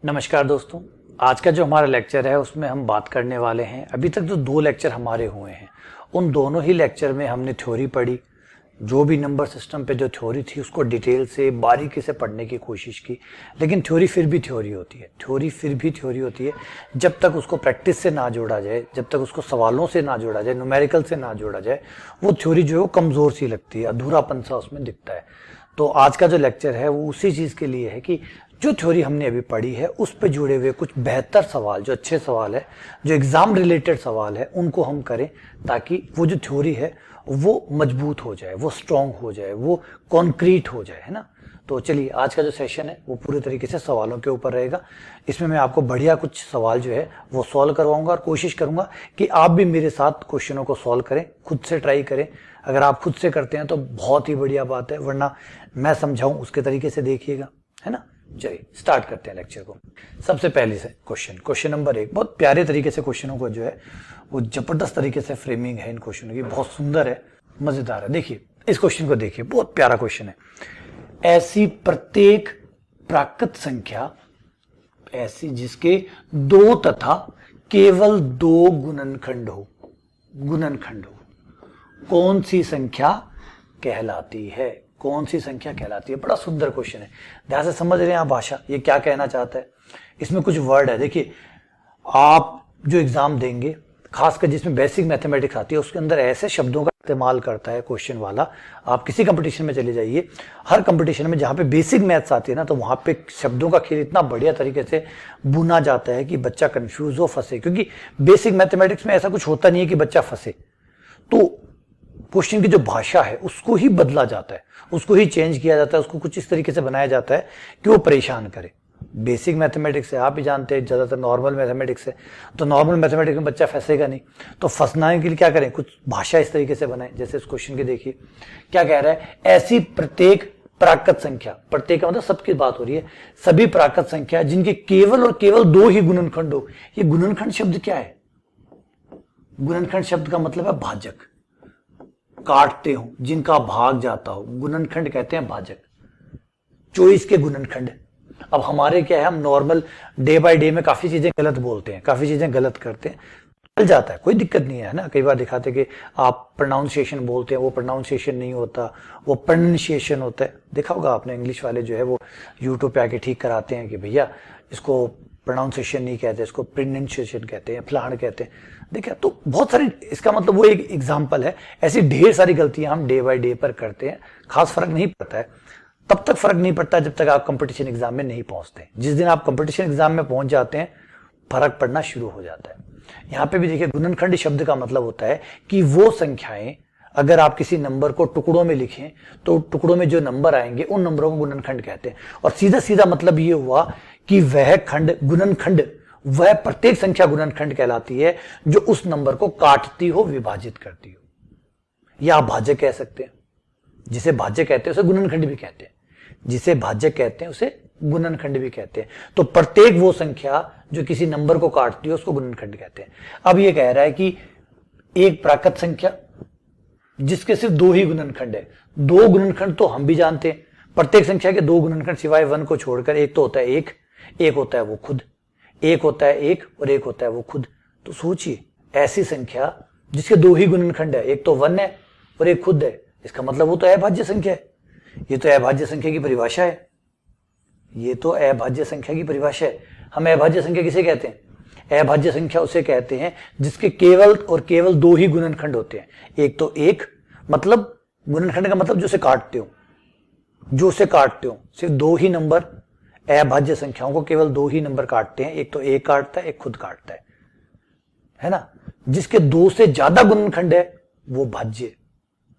नमस्कार दोस्तों। आज का जो हमारा लेक्चर है उसमें हम बात करने वाले हैं, अभी तक जो 2 लेक्चर हमारे हुए हैं उन दोनों ही लेक्चर में हमने थ्योरी पढ़ी। जो भी नंबर सिस्टम पे जो थ्योरी थी उसको डिटेल से बारीकी से पढ़ने की कोशिश की, लेकिन थ्योरी फिर भी थ्योरी होती है। थ्योरी फिर भी थ्योरी होती है जब तक उसको प्रैक्टिस से ना जोड़ा जाए, जब तक उसको सवालों से ना जोड़ा जाए, न्यूमेरिकल से ना जोड़ा जाए, वो थ्योरी जो है वो कमजोर सी लगती है, अधूरापन सा उसमें दिखता है। तो आज का जो लेक्चर है वो उसी चीज के लिए है कि जो थ्योरी हमने अभी पढ़ी है उस पे जुड़े हुए कुछ बेहतर सवाल, जो अच्छे सवाल है, जो एग्जाम रिलेटेड सवाल है, उनको हम करें ताकि वो जो थ्योरी है वो मजबूत हो जाए, वो स्ट्रांग हो जाए, वो कॉन्क्रीट हो जाए, है ना। तो चलिए, आज का जो सेशन है वो पूरे तरीके से सवालों के ऊपर रहेगा। इसमें मैं आपको बढ़िया कुछ सवाल जो है वो सॉल्व करवाऊंगा और कोशिश करूंगा कि आप भी मेरे साथ क्वेश्चनों को सॉल्व करें, खुद से ट्राई करें। अगर आप खुद से करते हैं तो बहुत ही बढ़िया बात है, वरना मैं समझाऊं उसके तरीके से देखिएगा, है ना। चलिए स्टार्ट करते हैं लेक्चर को। सबसे पहले से क्वेश्चन नंबर 1, बहुत प्यारे तरीके से क्वेश्चनों को जो है वो जबरदस्त तरीके से फ्रेमिंग है इन क्वेश्चनों की, बहुत सुंदर है, मजेदार है। देखिए इस क्वेश्चन को, देखिए बहुत प्यारा क्वेश्चन है। ऐसी प्रत्येक प्राकृत संख्या, ऐसी जिसके 2 तथा केवल 2 गुणनखंड हो, कौन सी संख्या कहलाती है? कौन सी संख्या कहलाती है? बड़ा सुंदर क्वेश्चन है, ध्यान से समझ रहे हैं आप भाषा, ये क्या कहना चाहता है। इसमें कुछ वर्ड है, देखिए आप जो एग्जाम देंगे, खासकर जिसमें बेसिक मैथमेटिक्स आती है, उसके अंदर ऐसे शब्दों का इस्तेमाल करता है क्वेश्चन वाला। आप किसी कंपटीशन में चले जाइए, हर कंपटीशन में जहां पे बेसिक मैथ्स आती है ना, तो वहां पे शब्दों का खेल इतना बढ़िया तरीके से बुना जाता है कि बच्चा कंफ्यूज हो, फंसे, क्योंकि बेसिक मैथमेटिक्स में ऐसा कुछ होता नहीं है कि बच्चा फंसे। तो क्वेश्चन की जो भाषा है उसको ही बदला जाता है, उसको ही चेंज किया जाता है, उसको कुछ इस तरीके से बनाया जाता है कि वो परेशान करे। बेसिक मैथमेटिक्स है, आप भी जानते हैं, ज्यादातर नॉर्मल मैथमेटिक्स है, तो नॉर्मल मैथमेटिक्स में बच्चा फंसेगा नहीं, तो फंसने के लिए क्या करें, कुछ भाषा इस तरीके से बनाए। जैसे इस क्वेश्चन के देखिए क्या कह रहा है, ऐसी प्रत्येक प्राकृत संख्या, प्रत्येक का मतलब सबकी बात हो रही है, सभी प्राकृत संख्या जिनके केवल और केवल 2 ही गुणनखंड हो। ये गुणनखंड शब्द क्या है? गुणनखंड शब्द का मतलब है भाजक, काटते हो, जिनका भाग जाता हो, गुणनखंड कहते हैं भाजक। 24 के गुणनखंड। अब हमारे क्या है, हम नॉर्मल डे बाय डे में काफी चीजें गलत बोलते हैं, काफी चीजें गलत करते हैं, चल जाता है, कोई दिक्कत नहीं है ना। कई बार दिखाते कि आप प्रोनाउंसिएशन बोलते हैं, वो प्रोनाउंसिएशन नहीं होता, वो प्रोनाउंसिएशन होता है। देखा होगा आपने, इंग्लिश वाले जो है वो यूट्यूब पे आके ठीक कराते हैं कि भैया इसको प्रोनाउंसिएशन नहीं कहते, इसको प्रोनाउंसिएशन कहते हैं, फलाण कहते हैं। देखिए, तो बहुत सारी, इसका मतलब वो एक एग्जाम्पल है। ऐसी ढेर सारी गलतियां हम डे बाय डे पर करते हैं, खास फर्क नहीं पड़ता है, तब तक फर्क नहीं पड़ता जब तक आप कंपटीशन एग्जाम में नहीं पहुंचते। जिस दिन आप कंपटीशन एग्जाम में पहुंच जाते हैं, फर्क पड़ना शुरू हो जाता है। यहां पे भी देखिए, गुणनखंड शब्द का मतलब होता है कि वो संख्याएं, अगर आप किसी नंबर को टुकड़ों में लिखें तो टुकड़ों में जो नंबर आएंगे उन नंबरों को गुणनखंड कहते हैं। और सीधा सीधा मतलब ये हुआ कि वह खंड, गुणनखंड, वह प्रत्येक संख्या गुणनखंड कहलाती है जो उस नंबर को काटती हो, विभाजित करती हो, या आप भाज्य कह सकते हैं। जिसे भाज्य कहते हैं उसे गुणनखंड भी कहते हैं, जिसे भाज्य कहते हैं उसे गुणनखंड भी कहते हैं। तो प्रत्येक वो संख्या जो किसी नंबर को काटती है उसको गुणनखंड कहते हैं। अब ये कह रहा है कि एक प्राकृत संख्या जिसके सिर्फ 2 ही गुणनखंड है। 2 गुणनखंड तो हम भी जानते हैं, प्रत्येक संख्या के 2 गुणनखंड सिवाय 1 को छोड़कर, एक तो होता है एक होता है वो खुद, एक होता है एक और एक होता है वो खुद। तो सोचिए, ऐसी संख्या जिसके 2 ही गुणनखंड है, एक तो 1 है और एक खुद है, इसका मतलब वो तो अभाज्य संख्या है। ये तो अभाज्य संख्या की परिभाषा है, ये तो अभाज्य संख्या की परिभाषा है। हम अभाज्य संख्या किसे कहते हैं? अभाज्य संख्या उसे कहते हैं जिसके केवल और केवल 2 ही गुणनखंड होते हैं। एक तो एक, मतलब गुणनखंड का मतलब जो उसे काटते हो, सिर्फ 2 ही नंबर, अभाज्य संख्याओं को केवल 2 ही नंबर काटते हैं, एक तो एक काटता है, एक खुद काटता है ना। जिसके 2 से ज्यादा गुणनखंड है वो भाज्य,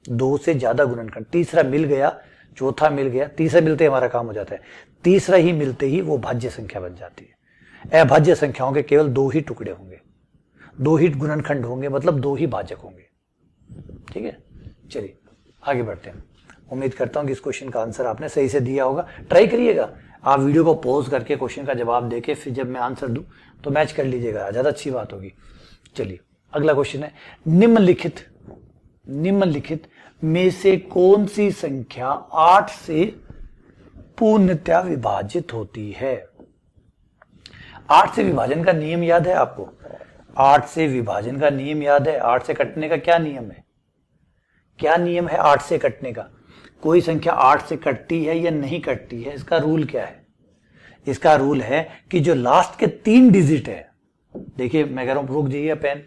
2 से ज्यादा गुणनखंड, तीसरा मिल गया, चौथा मिल गया, तीसरा मिलते ही हमारा काम हो जाता है, तीसरा ही मिलते ही वो भाज्य संख्या बन जाती है। अभाज्य संख्याओं के केवल 2 ही टुकड़े होंगे, 2 ही गुणनखंड होंगे, मतलब 2 ही भाजक होंगे। ठीक है, चलिए आगे बढ़ते हैं। उम्मीद करता हूं कि इस क्वेश्चन का आंसर आपने सही से दिया होगा। ट्राई करिएगा, आप वीडियो को पॉज करके क्वेश्चन का जवाब देके फिर जब मैं आंसर दूं तो मैच कर लीजिएगा, ज्यादा अच्छी बात होगी। चलिए अगला क्वेश्चन है, निम्नलिखित में से कौन सी संख्या 8 से पूर्णतया विभाजित होती है? 8 से विभाजन का नियम याद है आपको? 8 से विभाजन का नियम याद है? 8 से कटने का क्या नियम है? क्या नियम है 8 से कटने का? कोई संख्या 8 से कटती है या नहीं कटती है, इसका रूल क्या है? इसका रूल है कि जो लास्ट के 3 डिजिट है, देखिए मैं कह रहा हूं रुक जाइए पेन,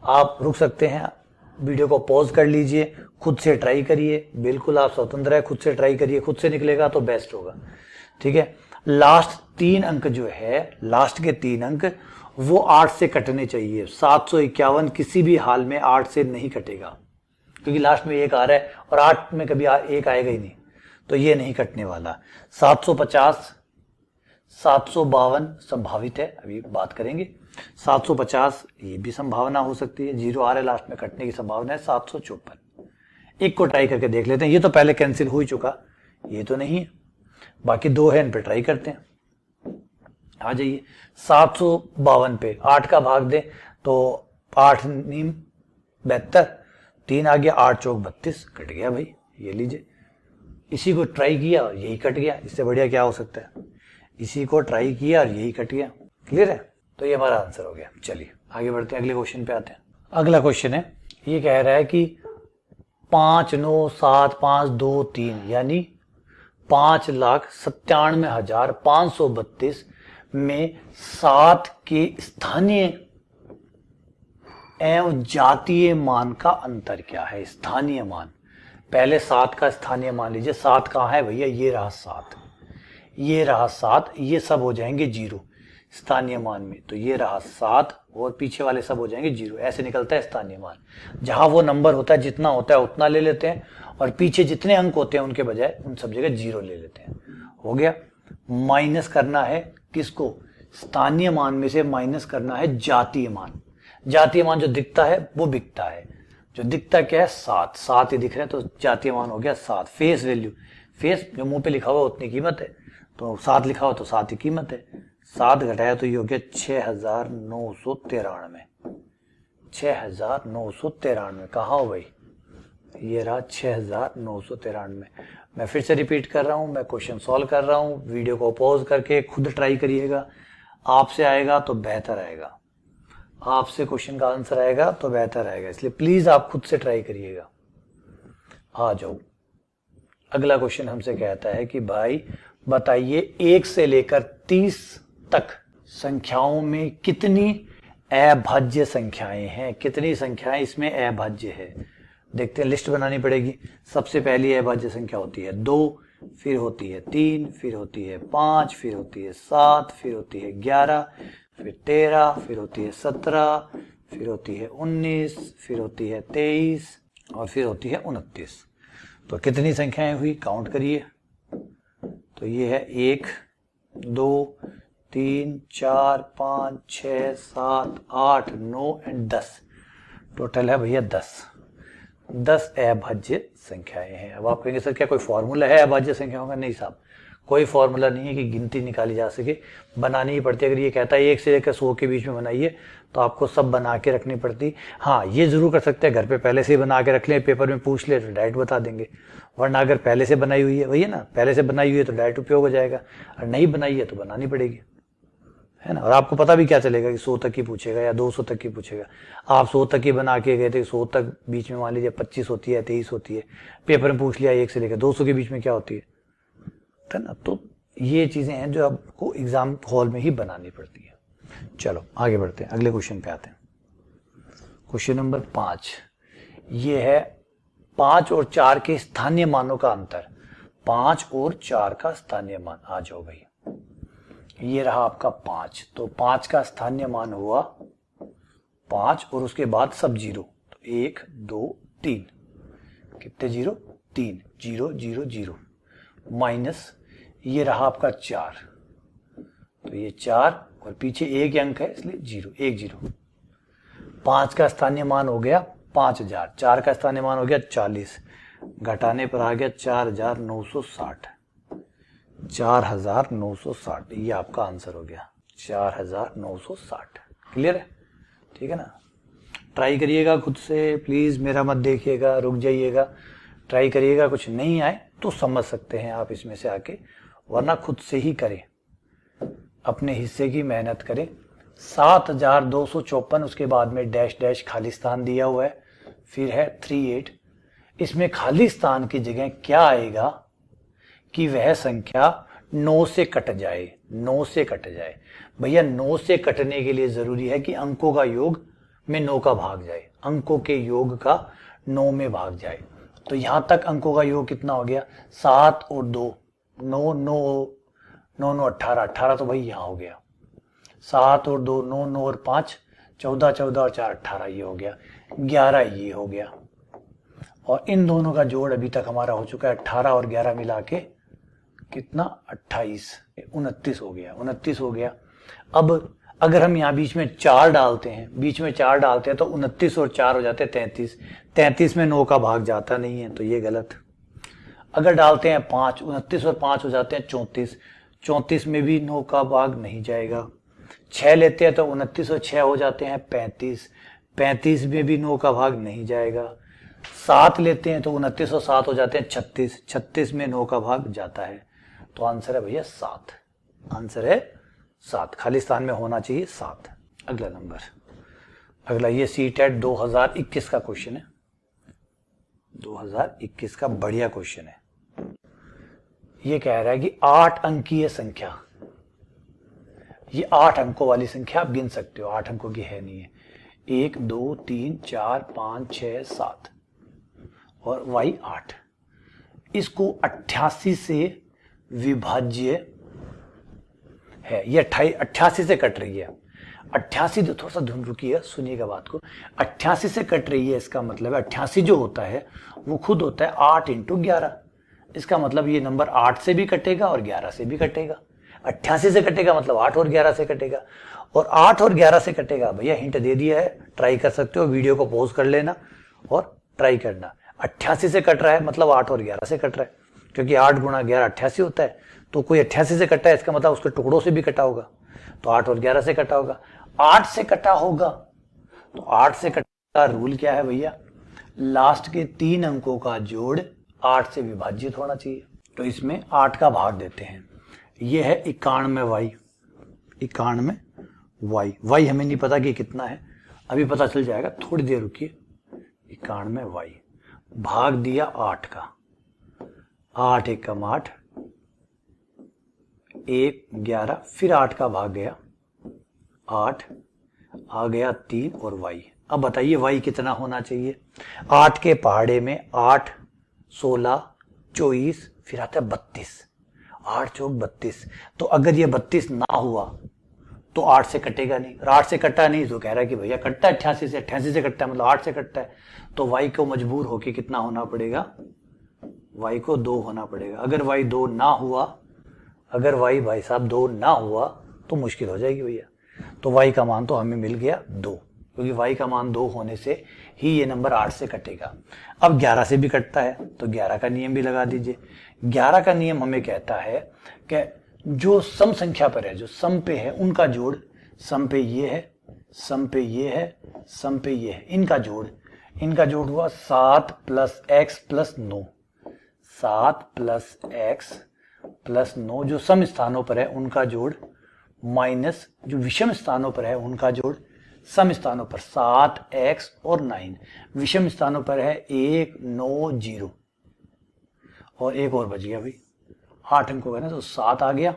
आप रुक सकते हैं, वीडियो को पॉज कर लीजिए, खुद से ट्राई करिए, बिल्कुल आप स्वतंत्र है, खुद से ट्राई करिए, खुद से निकलेगा तो बेस्ट होगा। ठीक है, लास्ट 3 अंक जो है, लास्ट के 3 अंक वो 8 से कटने चाहिए। 751 किसी भी हाल में 8 से नहीं कटेगा, क्योंकि लास्ट में 1 आ रहा है और 8 में कभी 1 आएगा ही नहीं, तो ये नहीं कटने वाला। 750, 752 संभावित है, अभी बात करेंगे। 750 ये भी संभावना हो सकती है, 0 आ रहा है लास्ट में, कटने की संभावना है। 754 एक को ट्राई करके देख लेते हैं, ये तो पहले कैंसिल हो ही चुका, ये तो नहीं है, बाकी 2 है, इन पे ट्राई करते हैं। आ जाइए 752 पे 8 का भाग दें तो 8 नीम 72, 3 आ गया, 8 चौक 32, कट गया भाई, ये लीजिए। इसी को ट्राई किया और यही कट गया, इससे बढ़िया क्या हो सकता है? इसी को ट्राई किया और यही कट गया। क्लियर है? तो ये हमारा आंसर हो गया। चलिए आगे बढ़ते हैं, अगले क्वेश्चन पे आते हैं। अगला क्वेश्चन है, ये कह रहा है कि 5 9 7 5 2 3 यानी 5,97,532 में 7 के स्थानीय एवं जातीय मान का अंतर क्या है? स्थानीय मान, पहले 7 का स्थानीय मान लीजिए। 7 कहाँ है भैया? ये रहा 7, ये रहा 7, ये सब हो जाएंगे 0 स्थानीय मान में, तो ये रहा 7 और पीछे वाले सब हो जाएंगे 0। ऐसे निकलता है स्थानीय मान। जहां वो नंबर होता है, जितना होता है उतना ले लेते हैं, और पीछे जितने अंक होते हैं उनके बजाय उन सब जगह 0 ले लेते हैं। हो गया। माइनस करना है किसको? स्थानीय मान में से माइनस करना है जातीय मान। जातीय मान जो दिखता है वो बिकता है, जो दिखता क्या है? 7, 7 ही दिख रहे हैं, तो जातीय मान हो गया 7। फेस वैल्यू, फेस जो मुंह पे लिखा हुआ उतनी कीमत है, तो 7 लिखा हुआ तो 7 ही कीमत है। 7 घटाया तो ये हो गया 6,993। 6,993 कहाँ हो भाई? ये रहा 6,993। मैं फिर से रिपीट कर रहा हूं, मैं क्वेश्चन सॉल्व कर रहा हूं, वीडियो को पॉज करके खुद ट्राई करिएगा। आपसे आएगा तो बेहतर आएगा, आपसे क्वेश्चन का आंसर आएगा तो बेहतर आएगा, इसलिए प्लीज आप खुद से ट्राई करिएगा। आ जाओ, अगला क्वेश्चन हमसे कहता है कि भाई बताइए 1 से लेकर 30 तक संख्याओं में कितनी अभाज्य संख्याएं हैं? कितनी संख्याएं इसमें अभाज्य है? देखते हैं, लिस्ट बनानी पड़ेगी। सबसे पहली अभाज्य संख्या होती है 2, फिर होती है 3, फिर होती है 5, फिर होती है 7, फिर होती है 11, फिर 13, फिर होती है 17, फिर होती है 19, फिर होती है 23 और फिर होती है 29। तो कितनी संख्याएं हुई? काउंट करिए। तो ये है 1 2 3 4 5 6 7 8 9 एंड 10। टोटल है भैया 10 अभाज्य संख्याएं हैं। अब आप कहेंगे सर क्या कोई फॉर्मूला है अभाज्य संख्याओं का? नहीं साहब, कोई फॉर्मूला नहीं है कि गिनती निकाली जा सके, बनानी ही पड़ती है। अगर ये कहता है 1 से लेकर 100 के बीच में बनाइए तो आपको सब बना के रखनी पड़ती। हाँ, ये जरूर कर सकते हैं, घर पे पहले से ही बना के रख लें, पेपर में पूछ ले तो डायरेक्ट बता देंगे। वरना अगर पहले से बनाई हुई है, वही है ना, पहले से बनाई हुई है तो डायरेक्ट उपयोग हो जाएगा, और नहीं बनाई है तो बनानी पड़ेगी, है ना। और आपको पता भी क्या चलेगा कि 100 तक की पूछेगा या 200 तक की पूछेगा। आप 100 तक की बना के गए थे, 100 तक बीच में मान लीजिए 25 होती है, 23 होती है, पेपर में पूछ लिया 1 से लेकर 200 के बीच में क्या होती है ना। तो ये चीजें हैं जो आपको एग्जाम हॉल में ही बनानी पड़ती है। चलो आगे बढ़ते हैं, अगले क्वेश्चन पे आते हैं। क्वेश्चन नंबर 5, ये है 5 और 4 के स्थानीय मानों का अंतर। 5 और 4 का स्थानीय मान, आ जाओ भाई। ये रहा आपका 5, तो 5 का स्थानीय मान हुआ 5 और उसके बाद सब 0, तो 1 2 3, कितने 0? 3, 0 0 0, माइनस ये रहा आपका 4, तो ये 4 और पीछे 1 अंक है इसलिए 0, 1 0। 5 का स्थानीय मान हो गया 5000, 4 का स्थानीय मान हो गया 40, घटाने पर आ गया 4960, 4960, ये आपका आंसर हो गया 4960। क्लियर है? ठीक है ना। ट्राई करिएगा खुद से, प्लीज मेरा मत देखिएगा, रुक जाइएगा, ट्राई करिएगा। कुछ नहीं आए तो समझ सकते हैं आप इसमें से आके, वरना खुद से ही करें। अपने हिस्से की मेहनत करें। 7,254, उसके बाद में डैश डैश खाली स्थान दिया हुआ है, फिर है 38। इसमें खाली स्थान की जगह क्या आएगा कि वह संख्या 9 से कट जाए। 9 से कट जाए भैया, 9 से कटने के लिए जरूरी है कि अंकों का योग में 9 का भाग जाए, अंकों के योग का 9 में भाग जाए। तो यहां तक अंकों का योग कितना हो गया, 7 और 2, 9 9 9 9 18, 18 तो भाई यहां हो गया, 7 और 2 9 9 और 5 14, 14 और 4 18, ये हो गया, 11 ये हो गया। और इन दोनों का जोड़ अभी तक हमारा हो चुका है 18 और 11 मिला के कितना, 28, 29 हो गया, 29 हो गया। अब अगर हम यहाँ बीच में 4 डालते हैं, बीच में 4 डालते हैं तो 29 और 4 हो जाते हैं 33, 33 में 9 का भाग जाता नहीं है, तो ये गलत। अगर डालते हैं 5, 29 और 5 हो जाते हैं 34, 34 में भी 9 का भाग नहीं जाएगा। 6 लेते हैं तो 29 और 6 हो जाते हैं 35, 35 में भी 9 का भाग नहीं जाएगा। 7 लेते हैं तो 29 और 7 हो जाते हैं 36, 36 में 9 का भाग जाता है। तो आंसर है भैया 7, आंसर है 7, खाली स्थान में होना चाहिए 7। अगला नंबर, अगला ये सीटेट 2021 का क्वेश्चन है, 2021 का बढ़िया क्वेश्चन है। ये कह रहा है कि 8 अंकीय संख्या, ये 8 अंकों वाली संख्या आप गिन सकते हो, 8 अंकों की है नहीं है, 1 2 3 4 5 6 7 और y 8, इसको 88 से विभाज्य है। ये 88 से कट रही है, 88, तो थोड़ा सा धुन रुकिए, सुनिएगा बात को, 88 से कट रही है, इसका मतलब है 88 जो होता है वो खुद होता है 8 × 11। इसका मतलब ये नंबर 8 से भी कटेगा और 11 से भी कटेगा। 88 से कटेगा मतलब 8 और 11 से कटेगा, और 8 और 11 से कटेगा, भैया हिंट दे दिया है, ट्राई कर सकते हो, वीडियो को पॉज कर लेना और ट्राई करना। 88 से कट रहा है मतलब 8 और 11 से कट रहा है, क्योंकि 8 × 11 88 होता है, तो कोई 88 से कटा है इसका मतलब उसके टुकड़ों से भी कटा होगा, तो 8 और 11 से कटा होगा। 8 से कटा होगा तो 8 से कटा रूल क्या है भैया, लास्ट के 3 अंकों का जोड़ 8 से विभाजित होना चाहिए। तो इसमें 8 का भाग देते हैं, ये है 91y, 91y, y हमें नहीं पता कि कितना है, अभी पता चल जाएगा, थोड़ी देर रुकिए। 91y भाग दिया 8 का, 8 × 8 1 11, फिर 8 का भाग गया 8, आ गया 3 और y। अब बताइए y कितना होना चाहिए। 8 के पहाड़े में 8 16 24, फिर आता है 32, 8 चौक 32। तो अगर ये 32 ना हुआ तो 8 से कटेगा नहीं, और 8 से कटा नहीं तो कह रहा है कि भैया कटता है 88 से, 88 से कटता है मतलब 8 से कटता है, तो y को मजबूर होके कितना होना पड़ेगा, y को 2 होना पड़ेगा। अगर y 2 ना हुआ, अगर y भाई साहब 2 ना हुआ तो मुश्किल हो जाएगी भैया। तो y का मान तो हमें मिल गया 2, क्योंकि y का मान 2 होने से ही ये नंबर 8 से कटेगा। अब 11 से भी कटता है तो 11 का नियम भी लगा दीजिए। 11 का नियम हमें कहता है कि जो सम संख्या पर है, जो सम पे है, उनका जोड़, सम पे ये है, सम पे ये है, सम पे ये है, इनका जोड़ हुआ 7 + x + 9, 7 + x + 9 जो सम स्थानों पर है उनका जोड़, माइनस जो विषम स्थानों पर है उनका जोड़, सम स्थानों पर 7x और 9, विषम स्थानों पर है 1 9 0, और एक और बच गया भाई, 8 अंकों का ना, तो 7 आ गया,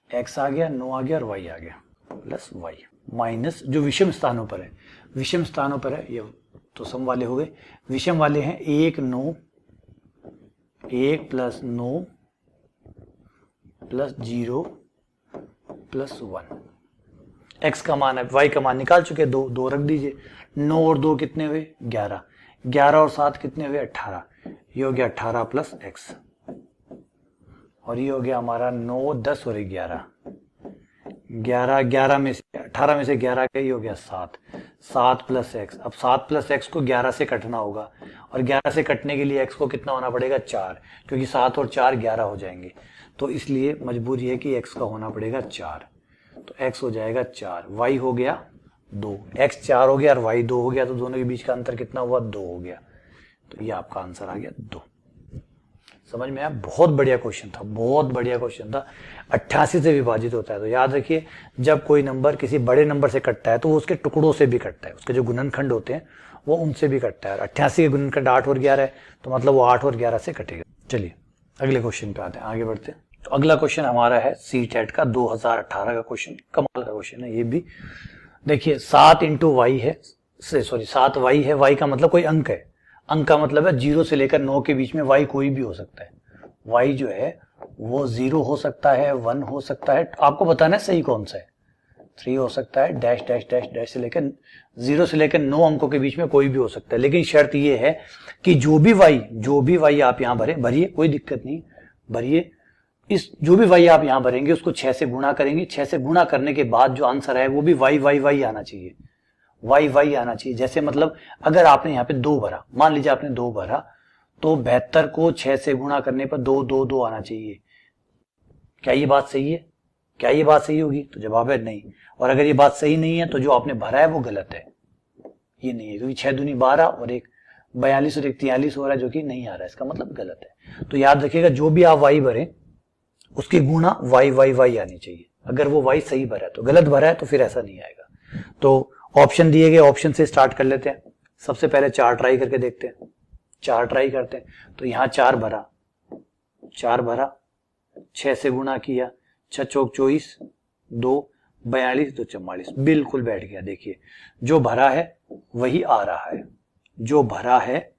x आ गया, 9 आ गया और y आ गया, प्लस y, माइनस जो विषम स्थानों पर है, विषम स्थानों पर है ये तो सम वाले हो गए, विषम वाले हैं 1 9, 1 + 9 + 0 + 1, x का मान है, y का मान निकाल चुके, 2 रख दीजिए, 9 और 2 कितने हुए 11, 11 और 7 कितने हुए 18, ये हो गया 18 + x, और ये हो गया हमारा 9 10 और 11, 11 में से 18 में से 11 का, ये हो गया 7, 7 + x। अब 7 + x को 11 से कटना होगा, और 11 से कटने के लिए x को कितना होना पड़ेगा 4, क्योंकि 7 और 4 11 हो जाएंगे, तो इसलिए मजबूरी है कि x का होना पड़ेगा 4, तो x हो जाएगा 4, y हो गया 2, x 4 हो गया और y 2 हो गया, तो दोनों के बीच का अंतर कितना हुआ 2 हो गया, तो ये आपका आंसर आ गया 2। समझ में आया? बहुत बढ़िया क्वेश्चन था, बहुत बढ़िया क्वेश्चन था। 88 से विभाजित होता है, तो याद रखिए जब कोई नंबर किसी बड़े नंबर से कटता है तो वो उसके टुकड़ों से भी कटता है, उसके जो गुणनखंड होते हैं वो उनसे भी कटता है। 88 के गुणनखंड 8 और 11 है, तो मतलब वो 8 और 11 से कटेगा। चलिए अगले क्वेश्चन पे आते हैं, आगे बढ़ते हैं। तो अगला क्वेश्चन हमारा है CTET का 2018 का क्वेश्चन, कमाल का क्वेश्चन है ये भी। देखिए 7 इंटू वाई है, सॉरी 7 वाई है, वाई का मतलब कोई अंक है, अंक का मतलब है 0 से लेकर 9 के बीच में वाई कोई भी हो सकता है। वाई जो है वो 0 हो सकता है, 1 हो सकता है, आपको बताना है सही कौन सा है। 3 हो सकता है, डैश डैश डैश डैश से लेकर 0 से लेकर 9 अंकों के बीच में कोई भी हो सकता है। लेकिन शर्त ये है कि जो भी वाई आप यहाँ भरिए, कोई दिक्कत नहीं, भरिए। इस जो भी वाई आप यहाँ भरेंगे उसको 6 से गुणा करेंगे, 6 से गुणा करने के बाद जो आंसर है वो भी वाई वाई वाई आना चाहिए, वाई वाई आना चाहिए। जैसे मतलब अगर आपने यहाँ पे 2 भरा, मान लीजिए आपने 2 भरा, तो 72 को 6 से गुणा करने पर 2 2 2 आना चाहिए। क्या ये बात सही है? क्या ये बात सही होगी? तो जवाब है नहीं। और अगर ये बात सही नहीं है तो जो आपने भरा है वो गलत है, ये नहीं है, क्योंकि 6 दूनी 12 और एक 42 और एक 43 हो रहा है जो कि नहीं आ रहा है, इसका मतलब गलत है। तो याद रखिएगा जो भी आप वाई भरें उसकी गुणा वाई वाई वाई आनी चाहिए। अगर वो वाई सही भरा है तो, गलत भरा है तो फिर ऐसा नहीं आएगा। तो ऑप्शन दिए गए, ऑप्शन से स्टार्ट कर लेते हैं। सबसे पहले 4 ट्राई करके देखते हैं, 4 ट्राई करते हैं। तो यहां 4 भरा, 6 से गुणा किया, 6 चौक 24, 2 42, 2 44, बिल्कुल बैठ गया। देखिए जो भरा है वही आ रहा है, जो भरा है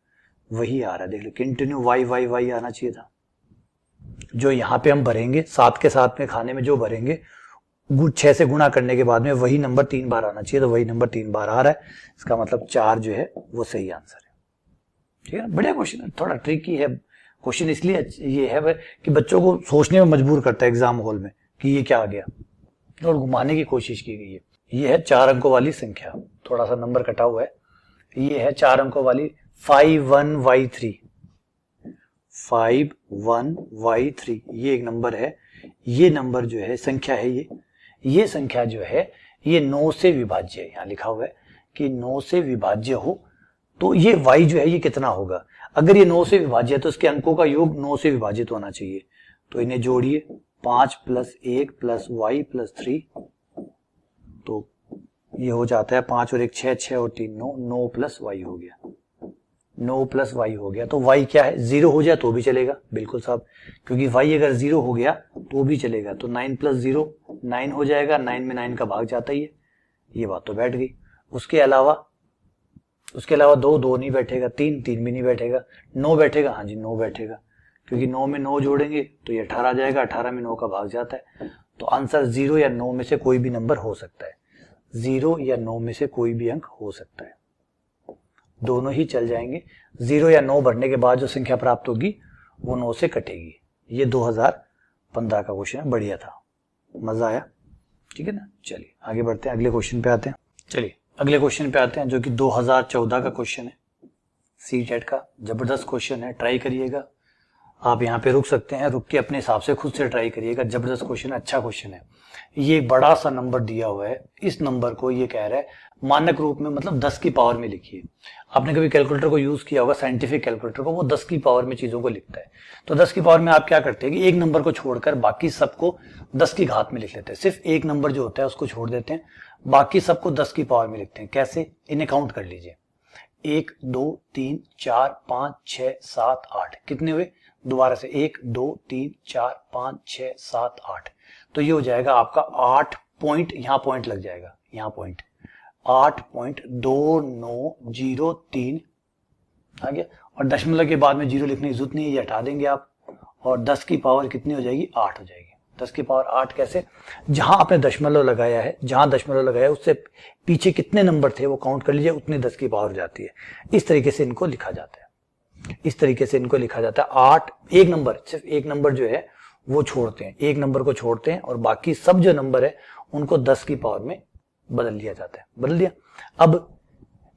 वही आ रहा है। देख लो कंटिन्यू वाई वाई वाई आना चाहिए था। जो यहाँ पे हम भरेंगे 7 के साथ में खाने में जो भरेंगे 6 से गुणा करने के बाद में वही नंबर 3 बार आना चाहिए, तो वही नंबर 3 बार आ रहा है। इसका मतलब 4 जो है वो सही आंसर है। ठीक है, बढ़िया क्वेश्चन है, थोड़ा ट्रिकी है क्वेश्चन, इसलिए ये है कि बच्चों को सोचने में मजबूर करता है एग्जाम हॉल में कि ये क्या आ गया, और घुमाने की कोशिश की गई है। ये है 4 अंकों वाली संख्या, थोड़ा सा नंबर कटा हुआ है। ये है 4 अंकों वाली 51y3, 51y3 ये एक नंबर है। ये नंबर जो है संख्या है, ये संख्या जो है ये 9 से विभाज्य है। यहां लिखा हुआ है कि 9 से विभाज्य हो तो ये y जो है ये कितना होगा। अगर ये 9 से विभाज्य है तो इसके अंकों का योग 9 से विभाजित होना चाहिए। तो इन्हें जोड़िए, 5 + 1 + y + 3, तो ये हो जाता है 5 और 1 6, 6 और 3 9, 9 + y हो गया, 9 + y हो गया। तो y क्या है, 0 हो जाए तो भी चलेगा, बिल्कुल साहब, क्योंकि y अगर 0 हो गया तो भी चलेगा। तो 9 + 0 9 हो जाएगा, 9 में 9 का भाग जाता ही है, ये बात तो बैठ गई। उसके अलावा 2 नहीं बैठेगा, 3 भी नहीं बैठेगा, 9 बैठेगा, हाँ जी 9 बैठेगा, क्योंकि 9 में 9 जोड़ेंगे तो ये 18 आ जाएगा, 18 में 9 का भाग जाता है। तो आंसर 0 या 9 में से कोई भी नंबर हो सकता है, 0 या 9 में से कोई भी अंक हो सकता है, दोनों ही चल जाएंगे। 0 या 9 भरने के बाद जो संख्या प्राप्त होगी वो 9 से कटेगी। ये 2015 का क्वेश्चन है, बढ़िया था, मजा आया, ठीक है ना। चलिए आगे बढ़ते हैं, अगले क्वेश्चन पे आते हैं। चलिए अगले क्वेश्चन पे आते हैं जो कि 2014 का क्वेश्चन है, CTET का जबरदस्त क्वेश्चन है, ट्राई करिएगा। आप यहाँ पे रुक सकते हैं, रुक के अपने हिसाब से खुद से ट्राई करिएगा, जबरदस्त क्वेश्चन है, अच्छा क्वेश्चन है। ये बड़ा सा नंबर दिया हुआ है, इस नंबर को ये कह रहा है मानक रूप में, मतलब 10 की पावर में लिखिए। आपने कभी कैलकुलेटर को यूज किया होगा, साइंटिफिक कैलकुलेटर को, वो 10 की पावर में चीजों को लिखता है। तो 10 की पावर में आप क्या करते हैं कि एक नंबर को छोड़कर बाकी सबको 10 की घात में लिख लेते हैं। सिर्फ एक नंबर जो होता है उसको छोड़ देते हैं, बाकी सबको 10 की पावर में लिखते हैं। कैसे, इन्हें काउंट कर लीजिए, 1 2 3 4 5 6 7 8, कितने हुए, दोबारा से 1 2 3 4 5 6 7 8, तो ये हो जाएगा आपका 8 पॉइंट, यहां पॉइंट लग जाएगा, यहां पॉइंट 8.2903 आ गया। और दशमलव के बाद में 0 लिखने की जरूरत नहीं है, ये हटा देंगे आप, और 10 की पावर कितनी हो जाएगी, 8 हो जाएगी। 10 की पावर 8 कैसे, जहां आपने दशमलव लगाया है, जहां दशमलव लगाया है उससे पीछे कितने नंबर थे वो काउंट कर लीजिए, उतनी 10 की पावर हो जाती है। इस तरीके से इनको लिखा जाता है, इस तरीके से इनको लिखा जाता है। 8, एक नंबर, सिर्फ एक नंबर जो है वो छोड़ते हैं, एक नंबर को छोड़ते हैं और बाकी सब जो नंबर है उनको 10 की पावर में बदल लिया जाता है, बदल दिया। अब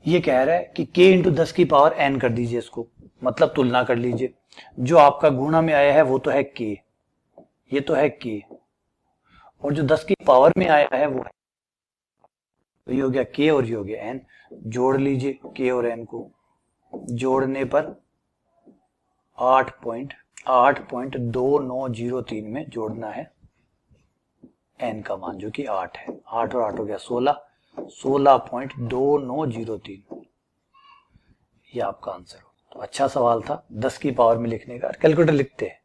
ये कह रहा है कि k × 10 की पावर n कर दीजिए इसको, मतलब तुलना कर लीजिए। जो आपका गुणा में आया है वो तो है k, ये तो है k, और जो 10 की पावर में आया है वो है, तो ये हो गया k और ये हो गया n। जोड़ लीजिए k और n को, जोड़ने पर 8.29 8.2903 में जोड़ना है n का मान जो कि 8 है। 8 और 8 हो गया 16, 16.2903 ये आपका आंसर हो। तो अच्छा सवाल था 10 की पावर में लिखने का। कैलकुलेटर लिखते हैं,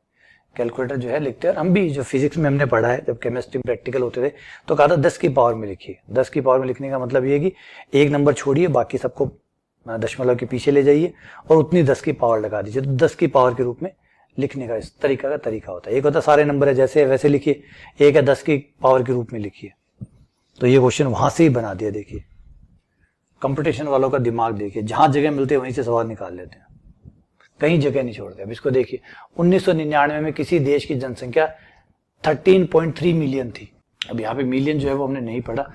कैलकुलेटर जो है लिखते हैं। और हम भी जो फिजिक्स में हमने पढ़ा है, जब केमिस्ट्री में प्रैक्टिकल होते थे तो कहा था 10 की पावर में लिखिए। 10 की पावर में लिखने का मतलब ये है कि एक नंबर छोड़िए, बाकी सबको दशमलव के पीछे ले जाइए और उतनी 10 की पावर लगा दीजिए। तो 10 की पावर के रूप में लिखने का इस तरीका का तरीका होता है। एक होता है सारे नंबर है जैसे है वैसे लिखिए, एक है 10 की पावर के रूप में लिखिए। तो ये क्वेश्चन वहां से ही बना दिया। देखिए कंपटीशन वालों का दिमाग देखिए, जहां जगह मिलते हैं वहीं से सवाल निकाल लेते हैं, कहीं जगह नहीं छोड़ते। अब इसको देखिए 1999 में किसी देश की जनसंख्या 13.3 मिलियन थी। अब यहाँ पे मिलियन जो है वो हमने नहीं पढ़ा।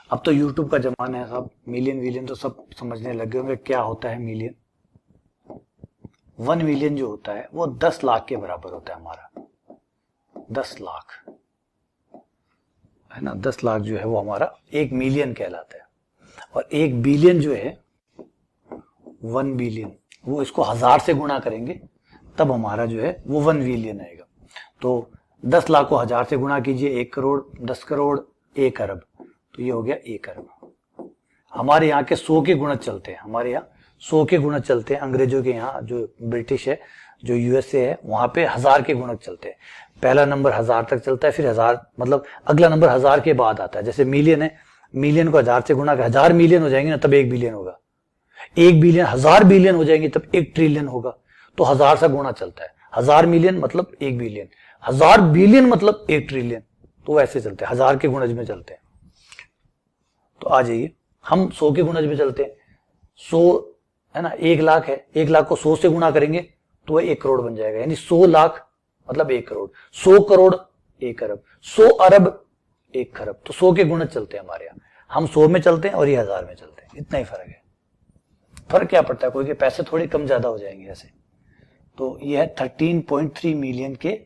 अब तो यूट्यूब का जमाना है, सब मिलियन विलियन तो सब समझने लगे होंगे क्या होता है मिलियन। 1 मिलियन जो होता है वो 10 लाख के बराबर होता है हमारा। 10 लाख है ना, 10 लाख जो है वो हमारा 1 मिलियन कहलाता है। और 1 बिलियन जो है 1 बिलियन, वो इसको 1000 से गुणा करेंगे तब हमारा जो है वो 1 बिलियन आएगा। तो 10 लाख को 1000 से गुणा कीजिए, 1 करोड़, 10 करोड़, 1 अरब, तो ये हो गया 1 अरब। हमारे यहाँ के 100 के गुणज चलते हैं, हमारे यहाँ 100 के गुणज चलते हैं। अंग्रेजों के यहाँ जो ब्रिटिश है, जो यूएसए है, वहां पे 1000 के गुणज चलते हैं। पहला नंबर 1000 तक चलता है, फिर 1000 मतलब अगला नंबर 1000 के बाद आता है। जैसे मिलियन है, मिलियन को 1000 से गुणा कर 1000 मिलियन हो जाएंगे ना तब 1 बिलियन होगा। 1 बिलियन 1000 बिलियन हो जाएंगे तब 1 ट्रिलियन होगा। तो 1000 से गुणा चलता है। 1000 मिलियन मतलब 1 बिलियन, 1000 बिलियन मतलब 1 ट्रिलियन। तो वैसे चलते हैं, 1000 के गुणज में चलते हैं। तो आ जाइए, हम 100 के गुणज में चलते हैं। 100 है ना, 1 लाख है, 1 लाख को 100 से गुणा करेंगे तो वह 1 करोड़ बन जाएगा। यानी 100 लाख मतलब 1 करोड़, 100 करोड़ 1 अरब, 100 अरब 1 खरब। तो 100 के गुणज चलते हैं हमारे यहाँ। हम 100 में चलते हैं और ये 1000 में चलते हैं, इतना ही फर्क है। फर्क क्या पड़ता है, कोई के पैसे थोड़े कम ज्यादा हो जाएंगे ऐसे। तो यह है 13.3 मिलियन के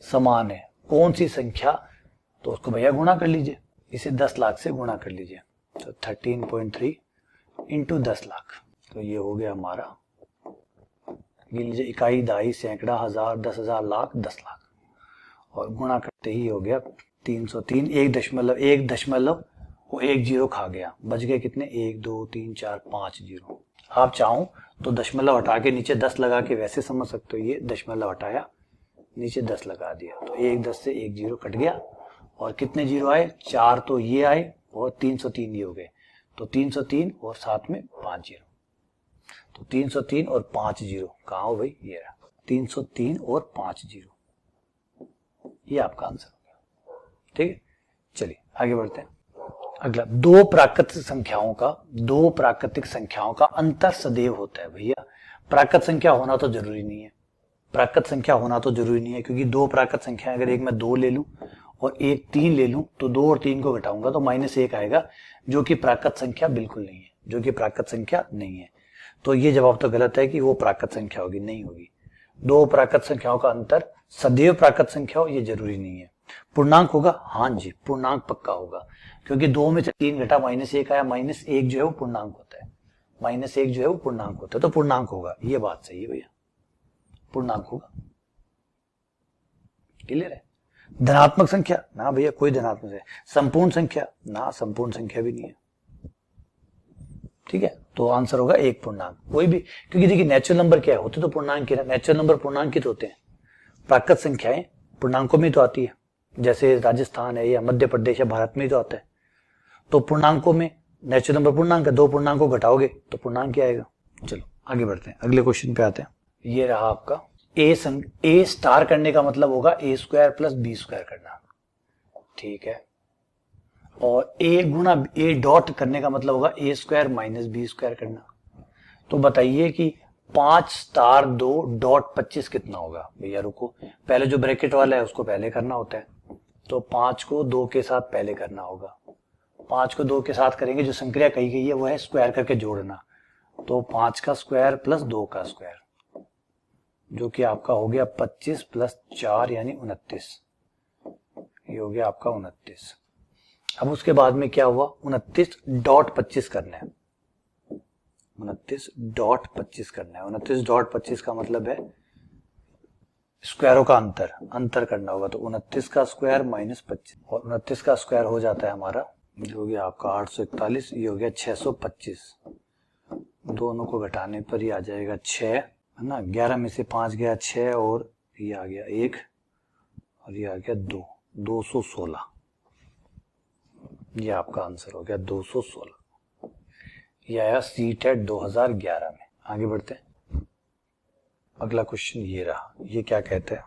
समान है। कौन सी संख्या, तो उसको भैया गुणा कर लीजिए, इसे 10 लाख से गुणा कर लीजिए। तो 13.3 इंटू 10 लाख, तो ये हो गया हमारा, गिन लीजिए, इकाई, दहाई, सैकड़ा, हजार, 10,000, लाख, 10 लाख, और गुणा करते ही हो गया 303। एक दशमलव वो 1 जीरो खा गया, बच गए कितने, 1 2 3 4 5 जीरो। आप चाहो तो दशमलव हटा के नीचे 10 लगा के वैसे समझ सकते हो। ये दशमलव हटाया, नीचे 10 लगा दिया, तो 1 10 से 1 जीरो कट गया। और कितने जीरो आए, 4 तो ये आए और 303 ये हो गए। तो 303 और साथ में 5 जीरो, तो 303 और 5 जीरो कहाँ हो भाई, ये रहा 303 और 5 जीरो, ये आपका आंसर हो गया। ठीक है, चलिए आगे बढ़ते हैं। अगला, दो प्राकृतिक संख्याओं का अंतर सदैव होता है। भैया प्राकृत संख्या होना तो जरूरी नहीं है, प्राकृत संख्या होना तो जरूरी नहीं है, क्योंकि दो प्राकृत संख्या, अगर एक मैं 2 ले लूं और एक 3 ले लूं तो 2 और 3 को घटाऊंगा तो -1 आएगा, जो कि प्राकृत संख्या बिल्कुल नहीं है, जो कि प्राकृत संख्या नहीं है। तो ये जवाब तो गलत है कि वो प्राकृत संख्या होगी, नहीं होगी। दो प्राकृत संख्याओं का अंतर सदैव प्राकृत संख्या हो, ये जरूरी नहीं है। पूर्णांक होगा, हाँ जी पूर्णांक पक्का होगा, क्योंकि 2 में से 3 घटा -1 आया, -1 जो है वो पूर्णांक होता है, -1 जो है वो पूर्णांक होता है, तो पूर्णांक होगा। ये बात सही है भैया, पूर्णांक होगा। क्लियर है। धनात्मक संख्या ना भैया, कोई धनात्मक है। संपूर्ण संख्या ना, संपूर्ण संख्या भी नहीं है। ठीक है, तो आंसर होगा 1 पूर्णांक, कोई भी, क्योंकि देखिए नेचुरल नंबर क्या होते तो पूर्णांक ही, नेचुरल नंबर पूर्णांकित होते हैं। प्राकृत संख्याएं पूर्णांकों में तो आती है, जैसे राजस्थान है या मध्य प्रदेश या भारत में तो आता है। तो पूर्णांकों में नेचुरल नंबर पूर्णांक है, 2 पूर्णांकों घटाओगे तो पूर्णांक क्या आएगा। चलो आगे बढ़ते हैं, अगले क्वेश्चन पे आते हैं। ये रहा आपका ए स्टार करने का मतलब होगा A² + B² करना, ठीक है। और ए गुणा ए डॉट करने का मतलब होगा A² - B² करना। तो बताइए कि 5 स्टार 2 डॉट 25 कितना होगा। भैया रुको, पहले जो ब्रैकेट वाला है उसको पहले करना होता है, तो 5 को 2 के साथ पहले करना होगा। 5 को 2 के साथ करेंगे, जो संक्रिया कही गई है वो है स्क्वायर करके जोड़ना, तो 5 का स्क्वायर प्लस 2 का स्क्वायर, जो कि आपका हो गया 25 + 4 यानी 29, ये हो गया आपका 29। अब उसके बाद में क्या हुआ, 29.25 करना है, 29.25 करना है। 29.25 का मतलब है स्क्वायरों का अंतर करना होगा। तो 29 का स्क्वायर माइनस 25, और 29 का स्क्वायर हो जाता है हमारा, जो हो गया आपका 841, ये हो गया 625। दोनों को घटाने पर ही आ जाएगा 6, है ना। 11 में से 5 गया 6, और ये आ गया 1, और ये आ गया 2, 216। ये आपका आंसर हो गया 216। ये आया सीटेट 2011 में। आगे बढ़ते हैं। अगला क्वेश्चन ये रहा। ये क्या कहता है?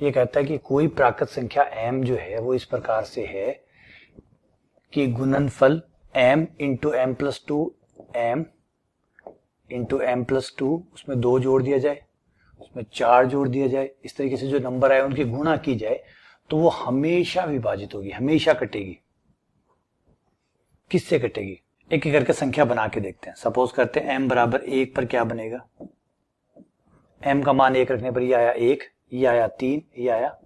ये कहता है कि कोई प्राकृत संख्या m जो है वो इस प्रकार से है कि गुणनफल m into M plus two, m into M plus two, उसमें 2 जोड़ दिया जाए, उसमें 4 जोड़ दिया जाए, इस तरीके से जो नंबर आए उनकी गुणा की जाए, तो वो हमेशा विभाजित होगी, हमेशा कटेगी। किससे कटेगी? एक एक करके संख्या बना के देखते हैं। सपोज करते हैं m बराबर 1 पर क्या बनेगा? m का मान 1 रखने पर ये आया 1, ये आया 3, ये आया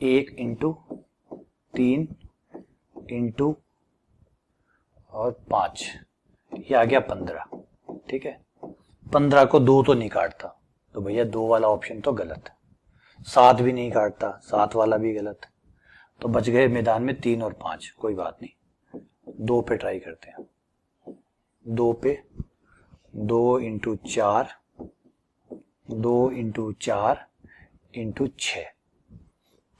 1 इंटू 3 इंटू और 5, ये आ गया 15। ठीक है, 15 को 2 तो नहीं काटता, तो भैया 2 वाला ऑप्शन तो गलत है। 7 भी नहीं काटता, 7 वाला भी गलत। तो बच गए मैदान में 3 और 5। कोई बात नहीं, 2 पे ट्राई करते हैं। 2 पे 2 into 4, 2 into 4 into 6,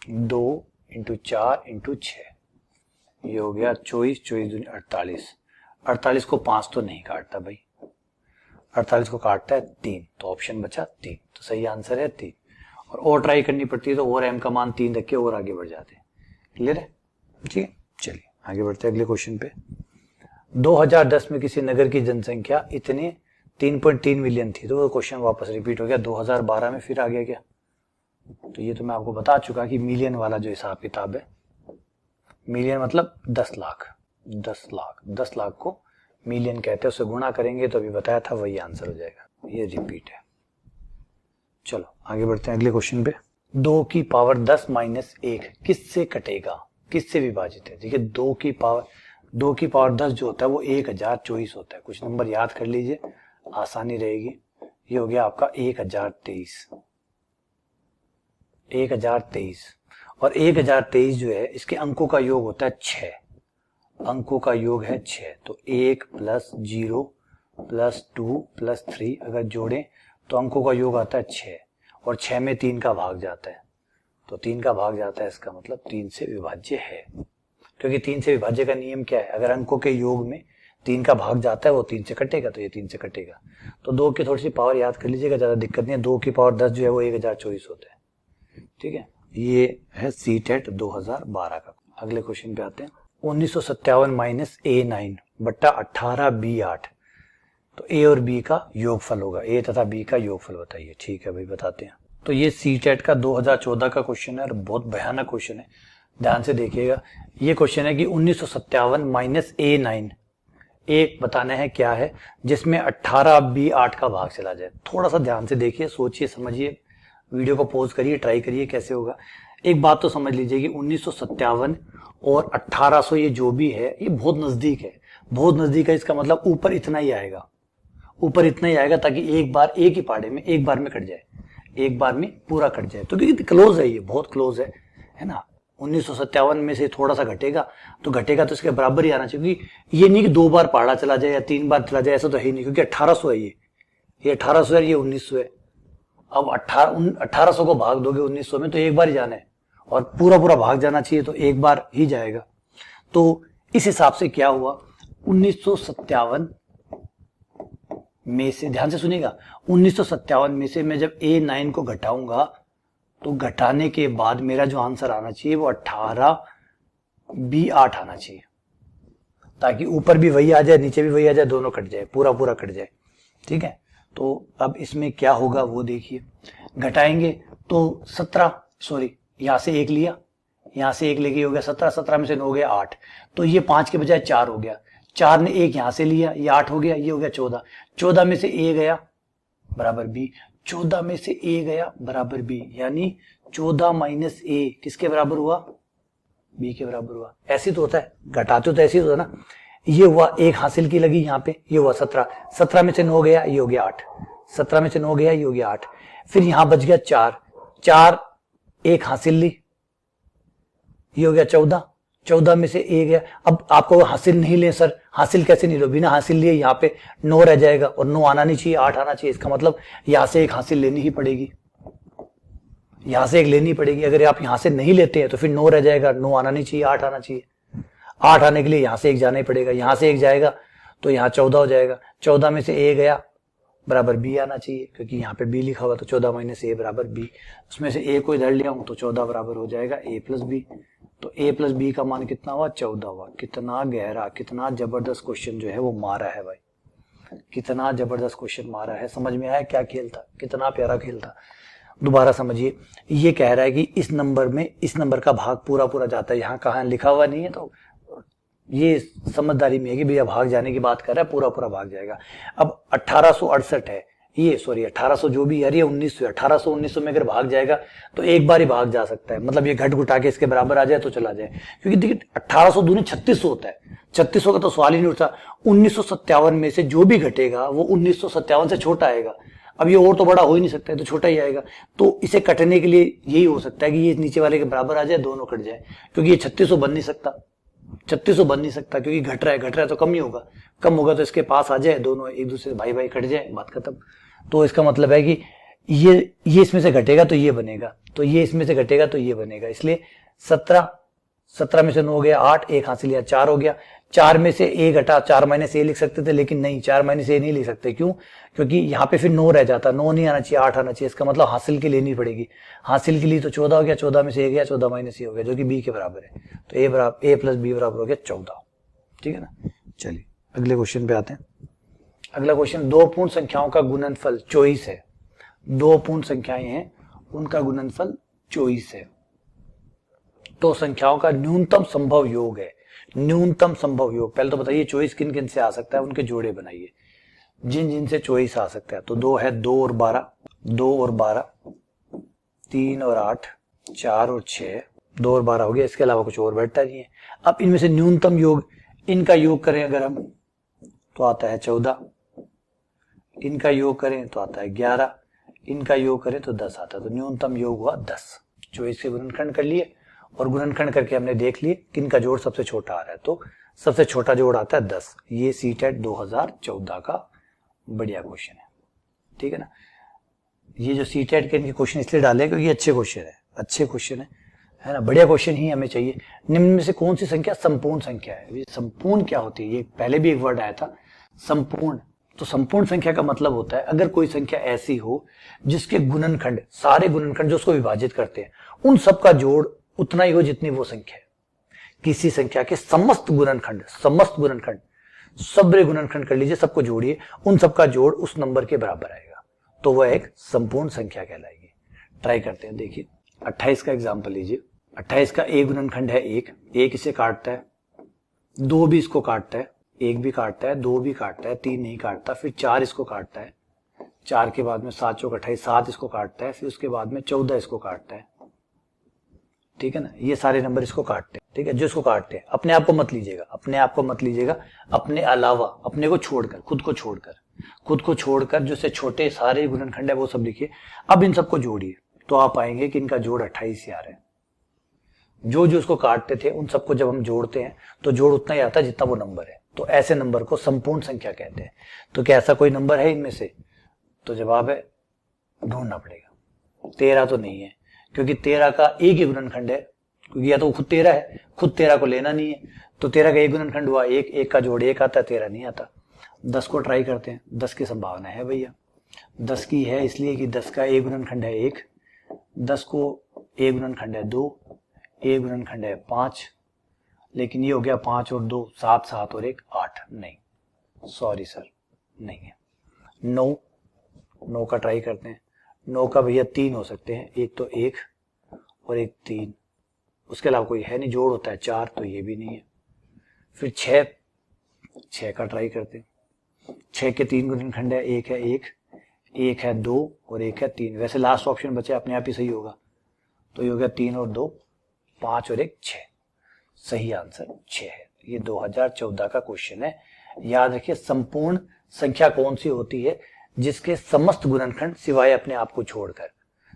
2 into 4 into 6, ये हो गया 24, 24 दूनी 48। 48 को 5 तो नहीं काटता भाई, 48 को काटता है 3, तो ऑप्शन बचा 3। तो सही आंसर है 3। और ट्राई करनी पड़ती है तो और m का मान 3 रख के और आगे बढ़ जाते हैं। क्लियर है? ठीक है, चलिए आगे बढ़ते हैं अगले क्वेश्चन पे। 2010 में किसी नगर की जनसंख्या इतने 3.3 मिलियन थी, तो वो क्वेश्चन वापस रिपीट हो गया। 2012 में फिर आ गया क्या? तो ये तो मैं आपको बता चुका कि मिलियन वाला जो हिसाब किताब है, मिलियन मतलब 10 लाख, 10 लाख, 10 लाख को मिलियन कहते हैं। उससे गुणा करेंगे तो अभी बताया था, वही आंसर हो जाएगा। ये रिपीट है। चलो आगे बढ़ते हैं अगले क्वेश्चन पे। 2 की पावर 10 माइनस 1 किससे कटेगा, किससे विभाजित है? देखिए 2 की पावर 10 जो होता है वो 1024 होता है। कुछ नंबर याद कर लीजिए, आसानी रहेगी। ये हो गया आपका 1023, 1023। और 1023 जो है इसके अंकों का योग होता है 6, अंकों का योग है 6। तो 1 प्लस 0 प्लस 2 प्लस 3 अगर जोड़ें तो अंकों का योग आता है 6, और 6 में 3 का भाग जाता है, तो 3 का भाग जाता है, इसका मतलब 3 से विभाज्य है। क्योंकि 3 से विभाज्य का नियम क्या है? अगर अंकों के योग में 3 का भाग जाता है वो 3 से कटेगा, तो ये 3 से कटेगा। तो 2 की थोड़ी सी पावर याद कर लीजिएगा, ज्यादा दिक्कत नहीं है। 2 की पावर 10 जो है वो 1024 होता है। ठीक है, ये है सीटेट 2012 का। अगले क्वेश्चन पे आते हैं। 1957 माइनस A9 बट्टा 18B8, तो ए और बी का योगफल होगा। ए तथा बी का योगफल बताइए। ठीक है भाई, बताते हैं। तो ये सीटेट का 2014 का क्वेश्चन है और बहुत भयानक क्वेश्चन है, ध्यान से देखिएगा। ये क्वेश्चन है कि 1957 माइनस A9 एक बताना है क्या है जिसमें 18B8 का भाग चला जाए। थोड़ा सा ध्यान से देखिए, सोचिए, समझिए, वीडियो को पॉज करिए, ट्राई करिए कैसे होगा। एक बात तो समझ लीजिए कि 1957 और 1800 ये जो भी है ये बहुत नजदीक है, बहुत नजदीक है। इसका मतलब ऊपर इतना ही आएगा, ऊपर इतना ही आएगा, ताकि एक बार एक ही पाड़े में एक बार में कट जाए, एक बार में पूरा कट जाए। तो क्योंकि क्लोज है, ये बहुत क्लोज है ना। 1957 में से थोड़ा सा घटेगा तो इसके बराबर ही आना चाहिए। क्योंकि ये नहीं कि 2 बार पहाड़ा चला जाए या 3 बार चला जाए, ऐसा तो है ही नहीं। क्योंकि 1800 है, ये 1800 है, ये 1900 है। अब 1800 को भाग दोगे 1900 में तो एक बार ही जाना है, और पूरा भाग जाना चाहिए, तो एक बार ही जाएगा। तो इस हिसाब से क्या हुआ, 1957 में से, ध्यान से सुनिएगा, 1957 में से मैं जब A9 को घटाऊंगा तो घटाने के बाद मेरा जो आंसर आना चाहिए वो 18B8 आना चाहिए, ताकि ऊपर भी वही आ जाए, नीचे भी वही आ जाए, दोनों कट जाए, पूरा कट जाए। ठीक है, तो अब इसमें क्या होगा वो देखिए। घटाएंगे तो 17, सॉरी यहां से 1 लिया, यहां से 1 लेके हो गया 17, 17 में से 9 हो गया 8, तो ये 5 के बजाय 4 हो गया। 4 ने 1 यहां से लिया, ये 8 हो गया, ये हो गया 14। 14 में से A गया बराबर B, 14 में से A गया बराबर B, यानी 14 माइनस A किसके बराबर हुआ? B के बराबर हुआ। ऐसे तो होता है, घटाते हो तो ऐसे ही होता है ना। ये हुआ 1 हासिल की लगी यहाँ पे, ये हुआ 17, 17 में से 9 गया, ये हो गया 8, 17 में से 9 गया, ये हो गया 8। फिर यहाँ बच गया 4, 4 एक हासिल ली, ये हो गया 14, 14 में से ए गया। अब आपको हासिल नहीं ले सर, हासिल कैसे नहीं लो, बिना हासिल लिए यहाँ पे 9 रह जाएगा और 9 आना नहीं चाहिए, 8 आना चाहिए। इसका मतलब यहाँ से एक हासिल लेनी ही पड़ेगी, यहां से एक लेनी पड़ेगी। अगर आप यहां से नहीं लेते हैं तो फिर 9 रह जाएगा, 9 आना नहीं चाहिए, 8 आना चाहिए। 8 आने के लिए यहां से एक जाना ही पड़ेगा, यहां से एक जाएगा तो यहाँ 14 हो जाएगा। 14 में से ए गया बराबर बी आना चाहिए, क्योंकि यहाँ पे बी लिखा हुआ तो 14 माइनस ए बराबर बी। उसमें से ए को इधर लिया हूं तो 14 बराबर हो जाएगा ए प्लस बी। तो ए प्लस बी का मान कितना हुआ? 14 हुआ। कितना गहरा, कितना जबरदस्त क्वेश्चन जो है वो मारा है भाई, कितना जबरदस्त क्वेश्चन मारा है। समझ में आया क्या खेल था, कितना प्यारा खेल था। दोबारा समझिए, ये कह रहा है कि इस नंबर में इस नंबर का भाग पूरा पूरा जाता है, यहाँ कहाँ लिखा हुआ नहीं है, तो ये समझदारी में है कि भैया भाग जाने की बात कर रहा है, पूरा पूरा भाग जाएगा। अब 1868 है ये, सॉरी 1800 जो भी यार, ये 1900 है। 1800 1900 में अगर भाग जाएगा तो एक बार ही भाग जा सकता है, मतलब ये घट घुटा के इसके बराबर आ जाए तो चला जाए, क्योंकि देखिए 1800 दूनी 3600 होता है, 3600 का तो सवाल ही नहीं उठता। 1957 में से जो भी घटेगा वो 1957 से छोटा आएगा। अब ये और तो बड़ा हो ही नहीं सकता है, तो छोटा ही आएगा। तो इसे कटने के लिए यही हो सकता है कि ये नीचे वाले के बराबर आ जाए, दोनों कट जाए, क्योंकि ये 3600 बन नहीं सकता, 3600 बन नहीं सकता, क्योंकि घट रहा है तो कम ही होगा, कम होगा तो इसके पास आ जाए, दोनों एक दूसरे से भाई भाई कट जाए, बात खत्म। तो इसका मतलब है कि ये इसमें से घटेगा तो ये बनेगा, तो ये इसमें से घटेगा तो ये बनेगा। इसलिए 17 में से 9 गया 8, एक हासिल लिया 4 हो गया। 4 में से ए घटा, 4 माइनस ए लिख सकते थे, लेकिन नहीं, 4 माइनस ए नहीं लिख सकते। क्यों? क्योंकि यहाँ पे फिर 9 रह जाता, 9 नहीं आना चाहिए, 8 आना चाहिए। इसका मतलब हासिल की लेनी पड़ेगी, हासिल के लिए तो 14 हो गया, 14 में से ए गया, 14 माइनस ए हो गया, जो कि बी के बराबर है। तो ए प्लस बी बराबर हो गया 14। ठीक है ना। चलिए अगले क्वेश्चन पे आते हैं। अगला क्वेश्चन, दो पूर्ण संख्याओं का गुणनफल 24 है। दो पूर्ण संख्याएं हैं, उनका गुणनफल 24 है, तो संख्याओं का न्यूनतम संभव योग है। न्यूनतम संभव योग, पहले तो बताइए 24 किन किन से आ सकता है, उनके जोड़े बनाइए, जिन जिन से 24 आ सकता है। तो 2 है, 2 और 12, 2 और 12, 3 और 8, 4 और 6, 2 और 12 हो गया, इसके अलावा कुछ और बैठता नहीं है। अब इनमें से न्यूनतम योग, इनका योग करें अगर हम तो आता है 14, इनका योग करें तो आता है 11, इनका योग करें तो 10 आता है। तो न्यूनतम योग हुआ 10। 24 से गुणनखंड कर लिए और गुणनखंड करके हमने देख लिए किन का जोड़ सबसे छोटा आ रहा है, तो सबसे छोटा जोड़ आता है 10। ये सीटेट 2014 का बढ़िया क्वेश्चन है। ठीक है ना। ये जो सीटेट के इनके क्वेश्चन इसलिए डाले क्योंकि अच्छे क्वेश्चन है, अच्छे क्वेश्चन है ना, बढ़िया क्वेश्चन ही हमें चाहिए। निम्न में से कौन सी संख्या संपूर्ण संख्या है? संपूर्ण क्या होती है? ये पहले भी एक वर्ड आया था, संपूर्ण। तो संपूर्ण संख्या का मतलब होता है अगर कोई संख्या ऐसी हो जिसके गुणनखंड, सारे गुणनखंड जो उसको विभाजित करते हैं, उन सब का जोड़ उतना ही हो जितनी वो संख्या है। किसी संख्या के समस्त गुणनखंड, सब गुणनखंड कर लीजिए, सबको जोड़िए, उन सबका जोड़ उस नंबर के बराबर आएगा, तो वह एक संपूर्ण संख्या कहलाएगी। ट्राई करते हैं, देखिए 28 का एग्जाम्पल लीजिए। 28 का एक गुणनखंड है 1, 1 इसे काटता है, 2 भी इसको काटता है, 1 भी काटता है, 2 भी काटता है, 3 नहीं काटता, फिर 4 इसको काटता है, 4 के बाद में 7 चौक 28, 7 इसको काटता है, फिर उसके बाद में 14 इसको काटता है। ठीक है ना, ये सारे नंबर इसको काटते हैं। ठीक है, जो इसको काटते हैं, अपने आप को मत लीजिएगा, अपने आप को मत लीजिएगा, अपने अलावा, अपने को छोड़कर, खुद को छोड़कर जो से छोटे सारे गुणनखंड है वो सब लिखिए। अब इन सबको जोड़िए तो आप पाएंगे कि इनका जोड़ 28 ही आ रहा है। जो जो इसको काटते थे उन सबको जब हम जोड़ते हैं तो जोड़ उतना ही आता है जितना वो नंबर है। तो ऐसे नंबर को संपूर्ण संख्या कहते हैं। तो क्या ऐसा कोई नंबर है इनमें से? तो जवाब है ढूंढना पड़ेगा। 13 तो नहीं है, क्योंकि 13 का एक ही गुणनखंड है, क्योंकि या तो खुद 13 है, खुद 13 को लेना नहीं है, तो 13 का एक गुणनखंड हुआ 1, 1 का जोड़ 1 आता है, 13 नहीं आता। 10 को ट्राई करते हैं, 10 की संभावना है भैया, 10 की है इसलिए कि 10 का एक गुणनखंड है 1, 10 को एक गुणनखंड है 2, एक गुणनखंड है 5, लेकिन ये हो गया 5 और 2 7, 7 और 1 8, नहीं, सॉरी सर नहीं है। 9 का ट्राई करते हैं। 9 का भैया 3 हो सकते हैं, एक तो 1 और एक 3, उसके अलावा कोई है नहीं, जोड़ होता है 4, तो ये भी नहीं है। फिर 6 का ट्राई करते हैं। 6 के 3 गुणनखंड है, एक है 1, एक है 2 और एक है 3। वैसे लास्ट ऑप्शन बचे अपने आप ही सही होगा, तो ये हो गया 3 और 2 5 और 1 6। सही आंसर 6 है। ये 2014 का क्वेश्चन है। याद रखिए, संपूर्ण संख्या कौन सी होती है? जिसके समस्त गुणनखंड सिवाय अपने आप को छोड़कर,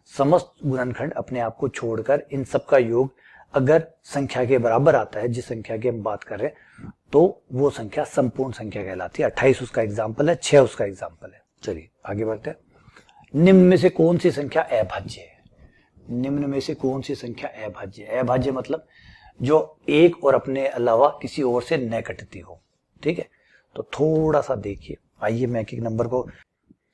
समस्त गुणनखंड अपने आप को छोड़कर इन सब का योग अगर संख्या के बराबर आता है, जिस संख्या की हम बात कर रहे हैं, तो वो संख्या संपूर्ण संख्या कहलाती है। 28 उसका एग्जाम्पल है, 6 उसका एग्जाम्पल है। चलिए आगे बढ़ते हैं। निम्न में से कौन सी संख्या अभाज्य है? निम्न में से कौन सी संख्या अभाज्य है? अभाज्य मतलब जो एक और अपने अलावा किसी और से न कटती हो। ठीक है, तो थोड़ा सा देखिए, आइए मैं एक एक नंबर को,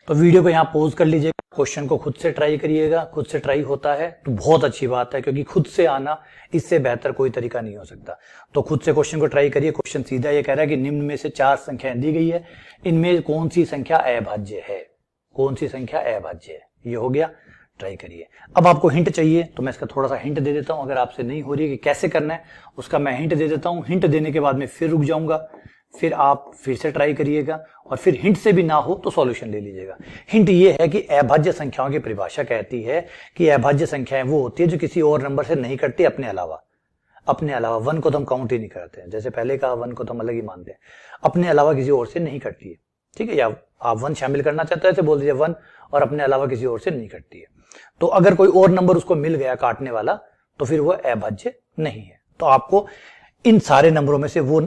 तो वीडियो को यहाँ पॉज कर लीजिएगा, क्वेश्चन को खुद से ट्राई करिएगा। खुद से ट्राई होता है तो बहुत अच्छी बात है, क्योंकि खुद से आना इससे बेहतर कोई तरीका नहीं हो सकता। तो खुद से क्वेश्चन को ट्राई करिए। क्वेश्चन सीधा ये कह रहा है कि निम्न में से 4 संख्याएं दी गई है, इनमें कौन सी संख्या अभाज्य है? कौन सी संख्या अभाज्य है? ये हो गया, ट्राई करिए। अब आपको हिंट चाहिए तो मैं इसका थोड़ा सा हिंट दे देता हूं। अगर आपसे नहीं हो रही है कि कैसे करना है, उसका मैं हिंट दे देता हूं। हिंट देने के बाद में फिर रुक जाऊंगा, फिर आप फिर से ट्राई करिएगा, और फिर हिंट से भी ना हो तो सॉल्यूशन ले लीजिएगा। हिंट ये है कि अभाज्य संख्याओं की परिभाषा कहती है कि अभाज्य संख्याएं वो होती है जो किसी और नंबर से नहीं कटती अपने अलावा। अपने अलावा 1 को तो हम काउंट ही नहीं करते हैं, जैसे पहले कहा 1 को तो हम अलग ही मानते हैं। अपने अलावा किसी और से नहीं कटती है। ठीक है, या आप 1 शामिल करना चाहते हैं तो बोल दीजिए 1 और अपने अलावा किसी और से नहीं कटती है। तो अगर कोई और नंबर उसको मिल गया काटने वाला, तो फिर वो अभाज्य नहीं है। तो आपको इन सारे नंबरों में से वो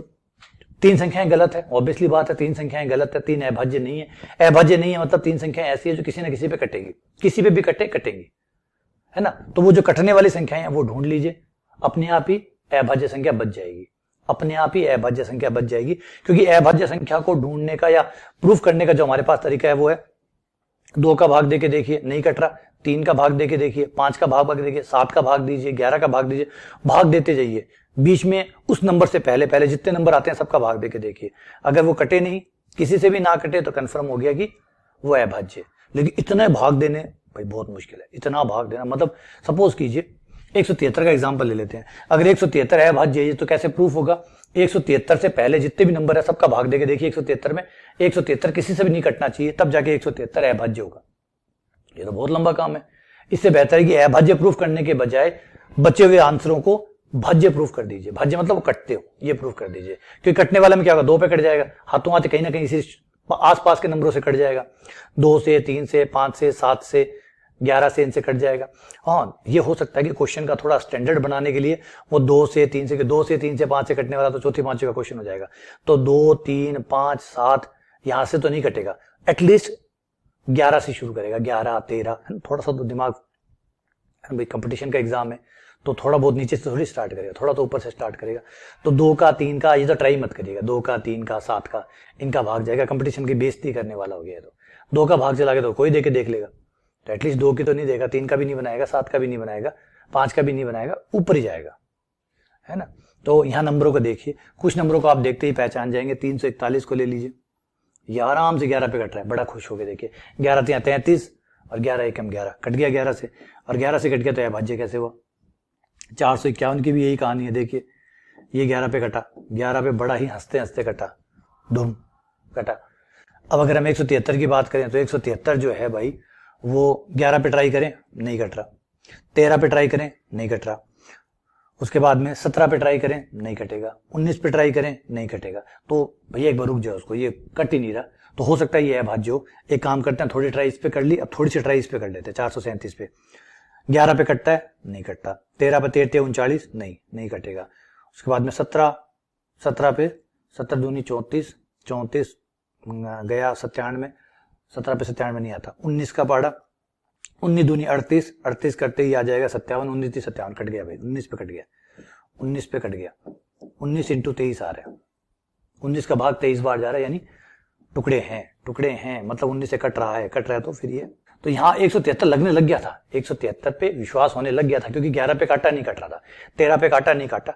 3 संख्याएं गलत है, ऑब्वियसली बात है, 3 संख्याएं गलत है, 3 अभाज्य नहीं है। अभाज्य नहीं है मतलब 3 संख्याएं ऐसी है जो किसी न किसी पे कटेगी, किसी पे भी कटेंगी, है ना। तो वो जो कटने वाली संख्याएं हैं वो ढूंढ लीजिए, अपने आप ही अभाज्य संख्या बच जाएगी। अपने आप ही अभाज्य संख्या बच जाएगी, क्योंकि अभाज्य संख्या को ढूंढने का या प्रूफ करने का जो हमारे पास तरीका है वो है 2 का भाग देके देखिए, नहीं कट रहा, 3 का भाग देके देखिए, 5 का भाग देखिए, 7 का भाग दीजिए, 11 का भाग दीजिए, भाग देते जाइए। बीच में उस नंबर से पहले पहले जितने नंबर आते हैं सबका भाग देके देखिए। अगर वो कटे नहीं, किसी से भी ना कटे, तो कंफर्म हो गया कि वो अभाज्य। लेकिन इतने भाग देने भाई बहुत मुश्किल है। इतना भाग देना मतलब, सपोज कीजिए 173 का एग्जांपल ले लेते हैं। अगर 173 अभाज्य है तो कैसे प्रूफ होगा? 173 से पहले जितने भी नंबर है सबका भाग देके देखिए। 173 में 173 किसी से भी नहीं कटना चाहिए, तब जाके 173 अभाज्य होगा। ये तो बहुत लंबा काम है। इससे बेहतर है कि अभाज्य प्रूफ करने के बजाय बचे हुए आंसरों को भाज्य प्रूफ कर दीजिए। भाज्य मतलब वो कटते हो, ये प्रूफ कर दीजिए। क्योंकि कटने वाले में क्या होगा, 2 पे कट जाएगा, हाथों हाथ कहीं ना कहीं इसी आसपास के नंबरों से कट जाएगा। 2 से, 3 से, 5 से, 7 से, 11 से, इनसे कट जाएगा। हाँ, ये हो सकता है कि क्वेश्चन का थोड़ा स्टैंडर्ड बनाने के लिए वो 2 से 3 से, 2 से 3 से 5 से कटने वाला तो चौथी पांचवी का क्वेश्चन हो जाएगा। तो 2, 3, 5, 7 यहां से तो नहीं कटेगा, एटलीस्ट 11 से शुरू करेगा, 11, 13। थोड़ा सा तो दिमाग, भाई कंपटीशन का एग्जाम है तो थोड़ा बहुत नीचे से थोड़ी स्टार्ट करेगा, थोड़ा तो ऊपर से स्टार्ट करेगा। तो 2 का, 3 का ये तो ट्राई मत करिएगा। 2 का, 3 का, 7 का, इनका भाग जाएगा, कंपटीशन की बेइज्जती करने वाला हो गया। तो 2 का भाग चला गया तो कोई देख लेगा, तो एटलीस्ट 2 की तो नहीं देगा, 3 का भी नहीं बनाएगा, 7 का भी नहीं बनाएगा, 5 का भी नहीं बनाएगा, ऊपर ही जाएगा, है ना। तो यहाँ नंबरों को देखिए, कुछ नंबरों को आप देखते ही पहचान जाएंगे। 341 को ले लीजिए, ये आराम से 11 पे कट रहा है, बड़ा खुश हो गए। देखिए 11 3 33 और 11 1 11 कट गया 11 से, और 11 से कट गया तो अभाज्य कैसे हुआ? 451 की भी यही कहानी है। देखिए ये 11 पे कटा, 11 पे बड़ा ही हंसते हंसते कटा, धूम कटा। अब अगर हम 173 की बात करें तो 173 जो है भाई वो 11 पे ट्राई करें, नहीं कट रहा। 13 पे ट्राई करें, नहीं कट रहा। उसके बाद में 17 पे ट्राई करें, नहीं कटेगा। 19 पे ट्राई करें, नहीं कटेगा। तो भैया एक बार रुक जाओ, उसको ये कट ही नहीं रहा, तो हो सकता है ये अभाज्य हो। एक काम करते हैं, थोड़ी ट्राई इस पे कर ली, अब थोड़ी सी ट्राई इस पे कर लेते हैं। 437 पे 11 पे कटता है, नहीं कटता। 13 पे 13 39, नहीं कटेगा। उसके बाद में 17 पे 17 दूनी 34 गया 97, 17 पे 97 नहीं आता। 19 का पाड़ा, 19 दूनी 38 करते ही आ जाएगा 57, 19 थी 57 कट गया भाई, 19 पे कट गया, 19 पे कट गया। 19 इंटू 23 आ रहा है, 19 का भाग 23 बार जा रहा है, यानी टुकड़े हैं मतलब 19 से कट रहा है तो फिर ये, तो यहाँ 173 लगने लग गया था। 173 पे विश्वास होने लग गया था, क्योंकि 11 पे काटा नहीं कट रहा था, 13 पे काटा नहीं काटा,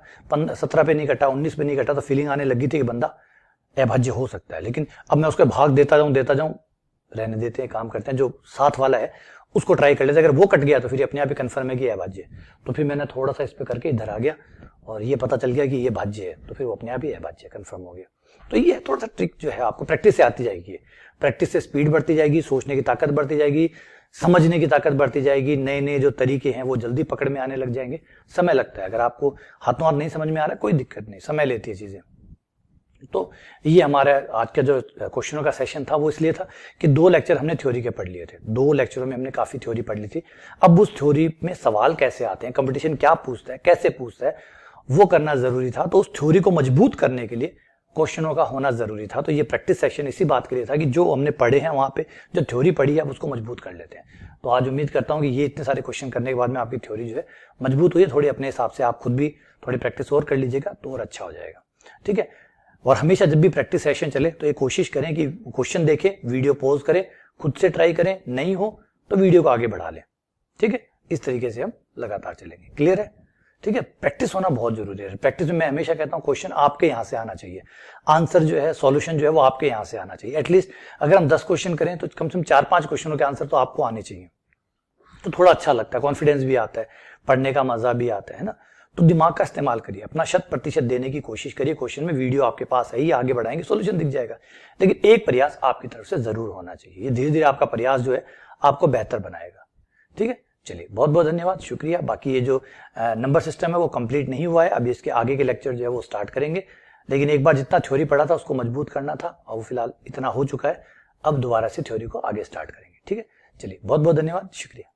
17 पे नहीं कटा, 19 पे नहीं कटा, तो फीलिंग आने लगी थी कि बंदा अभाज्य हो सकता है। लेकिन अब मैं उसके भाग देता जाऊं, रहने देते हैं, काम करते हैं, जो साथ वाला है उसको ट्राई कर लेते हैं। अगर वो कट गया तो फिर अपने आप ही कंफर्म है कि अभाज्य। तो फिर मैंने थोड़ा सा इस पे करके इधर आ गया और ये पता चल गया कि ये भाज्य है, तो फिर वो अपने आप ही अभाज्य कंफर्म हो गया। तो ये थोड़ा सा ट्रिक जो है आपको प्रैक्टिस से आती जाएगी। प्रैक्टिस से स्पीड बढ़ती जाएगी, सोचने की ताकत बढ़ती जाएगी, समझने की ताकत बढ़ती जाएगी, नए नए जो तरीके हैं वो जल्दी पकड़ में आने लग जाएंगे। समय लगता है, अगर आपको हाथों हाथ नहीं समझ में आ रहा है कोई दिक्कत नहीं, समय लेती है चीजें, तो ये हमारा आज का जो क्वेश्चनों का सेशन था वो इसलिए था कि 2 लेक्चर हमने थ्योरी के पढ़ लिए थे, 2 लेक्चरों में हमने काफी थ्योरी पढ़ ली थी। अब उस थ्योरी में सवाल कैसे आते हैं, कंपटीशन क्या पूछता है, कैसे पूछता है, वो करना जरूरी था। तो उस थ्योरी को मजबूत करने के लिए क्वेश्चनों का होना जरूरी था। तो ये प्रैक्टिस सेशन इसी बात के लिए था कि जो हमने पढ़े हैं वहां पे जो थ्योरी पढ़ी है अब उसको मजबूत कर लेते हैं। तो आज उम्मीद करता हूं कि ये इतने सारे क्वेश्चन करने के बाद में आपकी थ्योरी जो है मजबूत हुई है। थोड़ी अपने हिसाब से आप खुद भी थोड़ी प्रैक्टिस और कर लीजिएगा तो और अच्छा हो जाएगा, ठीक है। और हमेशा जब भी प्रैक्टिस सेशन चले तो ये कोशिश करें कि क्वेश्चन देखें, वीडियो पॉज करें, खुद से ट्राई करें, नहीं हो तो वीडियो को आगे बढ़ा लें, ठीक है। इस तरीके से हम लगातार चलेंगे। क्लियर है, ठीक है। प्रैक्टिस होना बहुत जरूरी है। प्रैक्टिस में मैं हमेशा कहता हूं क्वेश्चन आपके यहां से आना चाहिए, आंसर जो है, सॉल्यूशन जो है वो आपके यहां से आना चाहिए। एटलीस्ट अगर हम 10 क्वेश्चन करें तो कम से कम 4-5 क्वेश्चनों के आंसर तो आपको आने चाहिए। तो थोड़ा अच्छा लगता है, कॉन्फिडेंस भी आता है, पढ़ने का मजा भी आता है ना। तो दिमाग का इस्तेमाल करिए, अपना 100% देने की कोशिश करिए। क्वेश्चन में वीडियो आपके पास है ही, आगे बढ़ाएंगे, सॉल्यूशन दिख जाएगा। लेकिन एक प्रयास आपकी तरफ से जरूर होना चाहिए। ये धीरे धीरे आपका प्रयास जो है आपको बेहतर बनाएगा, ठीक है। चलिए, बहुत बहुत धन्यवाद, शुक्रिया। बाकी ये जो नंबर सिस्टम है वो कंप्लीट नहीं हुआ है, अभी इसके आगे के लेक्चर जो है वो स्टार्ट करेंगे। लेकिन एक बार जितना थ्योरी पढ़ा था उसको मजबूत करना था और वो फिलहाल इतना हो चुका है। अब दोबारा से थ्योरी को आगे स्टार्ट करेंगे, ठीक है। चलिए, बहुत बहुत धन्यवाद, शुक्रिया।